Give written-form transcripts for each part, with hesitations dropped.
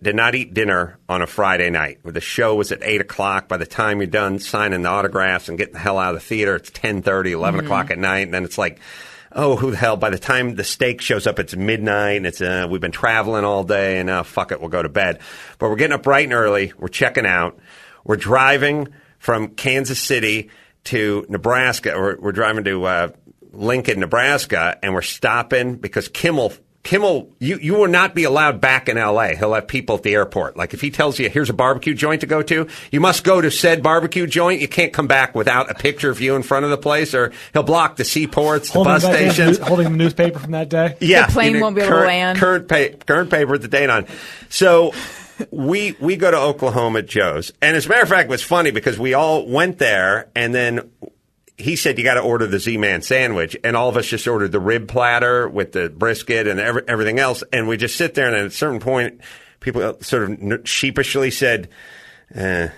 did not eat dinner on a Friday night. The show was at 8 o'clock. By the time you're done signing the autographs and getting the hell out of the theater, it's 10:30, 11 o'clock at night. And then it's like, oh, who the hell? By the time the steak shows up, it's midnight. And it's we've been traveling all day, and fuck it, we'll go to bed. But we're getting up bright and early. We're checking out. We're driving from Kansas City to Nebraska. We're driving to Lincoln, Nebraska, and we're stopping because Kimmel, you will not be allowed back in L.A. He'll have people at the airport. Like if he tells you, here's a barbecue joint to go to, you must go to said barbecue joint. You can't come back without a picture of you in front of the place, or he'll block the seaports, the bus stations. Holding the newspaper from that day. Yeah. The plane won't be able to land. Current paper with the date on. So we go to Oklahoma Joe's. And as a matter of fact, it was funny because we all went there, and then he said, you got to order the Z-Man sandwich. And all of us just ordered the rib platter with the brisket and everything else. And we just sit there, and at a certain point, people sort of sheepishly said,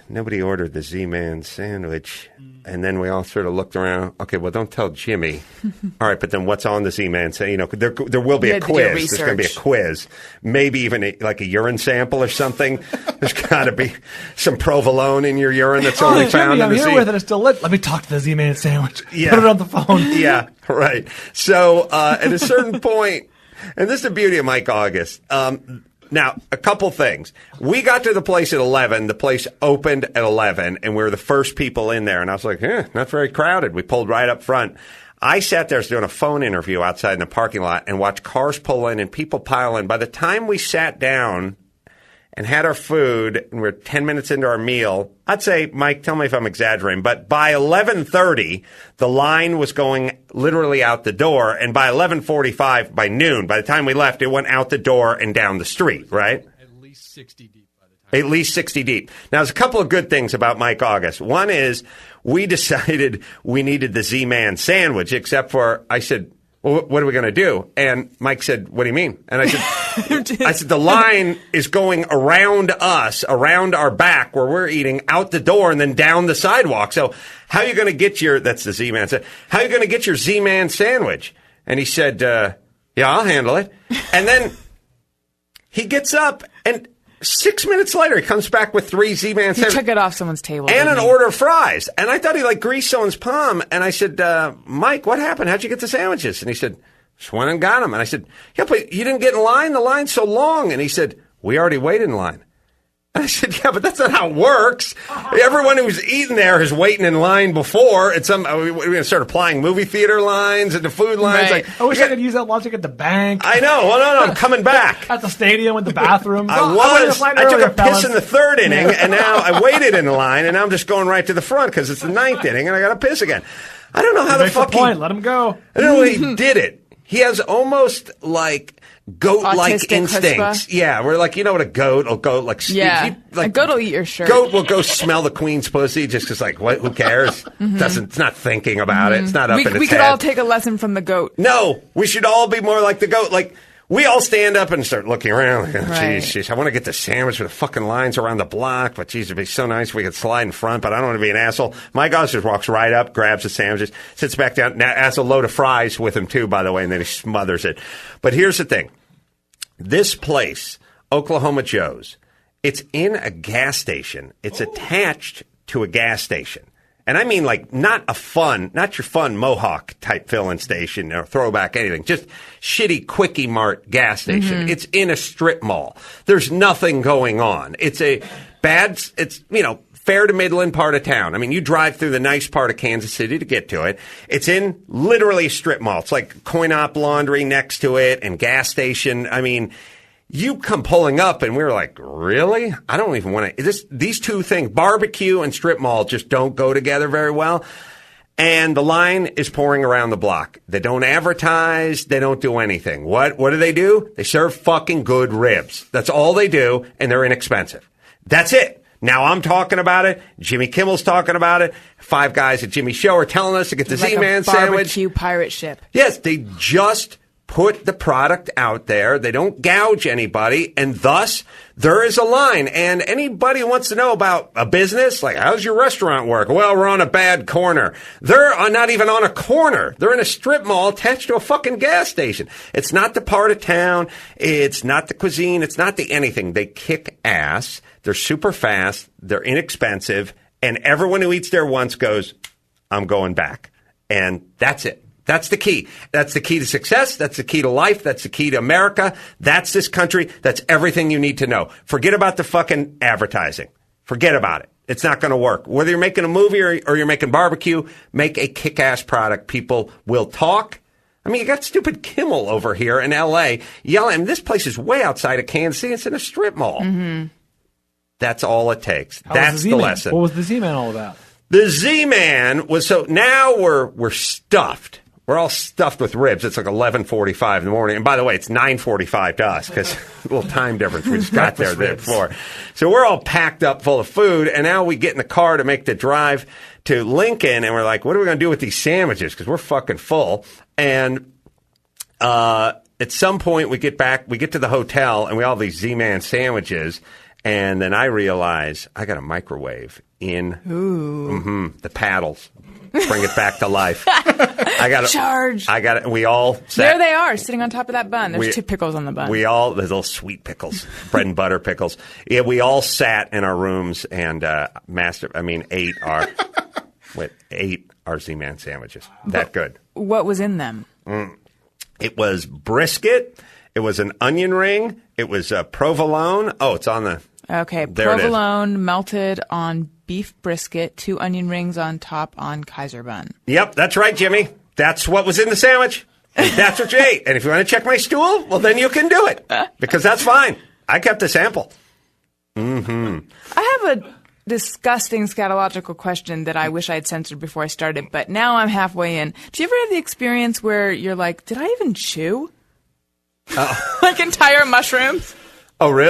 nobody ordered the Z-Man sandwich. And then we all sort of looked around. Okay, well, don't tell Jimmy. All right, but then what's on the Z-Man sandwich? There will be a quiz. There's going to be a quiz. Maybe even like a urine sample or something. There's got to be some provolone in your urine that's only found in the Z-Man. I'm here with it. It's still lit. Let me talk to the Z-Man sandwich. Yeah. Put it on the phone. Yeah, right. So at a certain point, and this is the beauty of Mike August. Now, a couple things. We got to the place at 11. The place opened at 11, and we were the first people in there. And I was like, not very crowded. We pulled right up front. I sat there doing a phone interview outside in the parking lot and watched cars pull in and people pile in. By the time we sat down and had our food, and we were 10 minutes into our meal, I'd say, Mike, tell me if I'm exaggerating, but by 11:30, the line was going literally out the door, and by 11:45, by noon, by the time we left, it went out the door and down the street, right? At least 60 deep by the time. At least 60 deep. Now, there's a couple of good things about Mike August. One is we decided we needed the Z-Man sandwich, except for, I said, well, what are we going to do? And Mike said, what do you mean? And I said, the line is going around us, around our back where we're eating, out the door and then down the sidewalk. So how are you going to get that's the Z-Man, how are you going to get your Z-Man sandwich? And he said, yeah, I'll handle it. And then he gets up, and 6 minutes later, he comes back with 3 Z-Man sandwiches. He took it off someone's table. And an order of fries. And I thought he greased someone's palm. And I said, Mike, what happened? How'd you get the sandwiches? And he said, just went and got them. And I said, yeah, but you didn't get in line? The line's so long. And he said, we already waited in line. And I said, yeah, but that's not how it works. Everyone who's eating there is waiting in line before. We're going to start applying movie theater lines and the food lines. Right. I wish I could use that logic at the bank. I know. Well, no, I'm coming back. At the stadium with the bathrooms. I took a piss in the 3rd inning, and now I waited in the line, and now I'm just going right to the front because it's the 9th inning, and I got to piss again. I don't know how the fuck Let him go. I don't know how he did it. He has almost goat-like autistic instincts. chutzpah. Yeah, we're like, a goat will go Yeah, a goat will eat your shirt. Goat will go smell the queen's pussy just because, who cares? It's not thinking about it. It's not up in its head. We could all take a lesson from the goat. No, we should all be more like the goat. We all stand up and start looking around. Jeez, I want to get the sandwich with the fucking lines around the block, but geez, it'd be so nice if we could slide in front, but I don't want to be an asshole. My guy just walks right up, grabs the sandwiches, sits back down, now has a load of fries with him too, by the way, and then he smothers it. But here's the thing. This place, Oklahoma Joe's, it's in a gas station. It's attached to a gas station. And I mean not your fun Mohawk type filling station or throwback anything. Just shitty Quickie Mart gas station. It's in a strip mall. There's nothing going on. It's fair to Midland part of town. I mean, you drive through the nice part of Kansas City to get to it. It's in literally a strip mall. It's like coin-op laundry next to it and gas station. I mean, you come pulling up, and we were like, really? I don't even want to. These two things, barbecue and strip mall, just don't go together very well. And the line is pouring around the block. They don't advertise. They don't do anything. What do? They serve fucking good ribs. That's all they do, and they're inexpensive. That's it. Now I'm talking about it. Jimmy Kimmel's talking about it. 5 guys at Jimmy's show are telling us to get the Z-Man sandwich. Barbecue pirate ship. Yes, they just put the product out there. They don't gouge anybody, and thus there is a line. And anybody who wants to know about a business, like, how's your restaurant work? Well, we're on a bad corner. They're not even on a corner. They're in a strip mall attached to a fucking gas station. It's not the part of town. It's not the cuisine. It's not the anything. They kick ass. They're super fast. They're inexpensive. And everyone who eats there once goes, I'm going back. And that's it. That's the key. That's the key to success. That's the key to life. That's the key to America. That's this country. That's everything you need to know. Forget about the fucking advertising. Forget about it. It's not going to work. Whether you're making a movie or you're making barbecue, make a kick-ass product. People will talk. I mean, you got stupid Kimmel over here in L.A. yelling. I mean, this place is way outside of Kansas City. It's in a strip mall. Mm-hmm. That's all it takes. That's the lesson. What was the Z-Man all about? The Z-Man was, so now we're stuffed. We're all stuffed with ribs. It's like 11:45 in the morning. And by the way, it's 9:45 to us because a little time difference. We just got there before. So we're all packed up full of food. And now we get in the car to make the drive to Lincoln. And we're like, what are we going to do with these sandwiches? Because we're fucking full. And at some point we get to the hotel and we all have these Z-Man sandwiches. And then I realize I got a microwave in the paddles. Bring it back to life. I got Charge. I got it. We all sat. There they are, sitting on top of that bun. There's 2 pickles on the bun. There's little sweet pickles, bread and butter pickles. Yeah, we all sat in our rooms and ate our Z-Man sandwiches. That good. What was in them? It was brisket. It was an onion ring. It was provolone. Oh, it's on the. Okay, there provolone melted on beef brisket, 2 onion rings on top on Kaiser bun. Yep, that's right, Jimmy. That's what was in the sandwich. And that's what you ate. And if you want to check my stool, well, then you can do it. Because that's fine. I kept a sample. Mm-hmm. I have a disgusting scatological question that I wish I had censored before I started, but now I'm halfway in. Do you ever have the experience where you're like, did I even chew? Like entire mushrooms? Oh, really?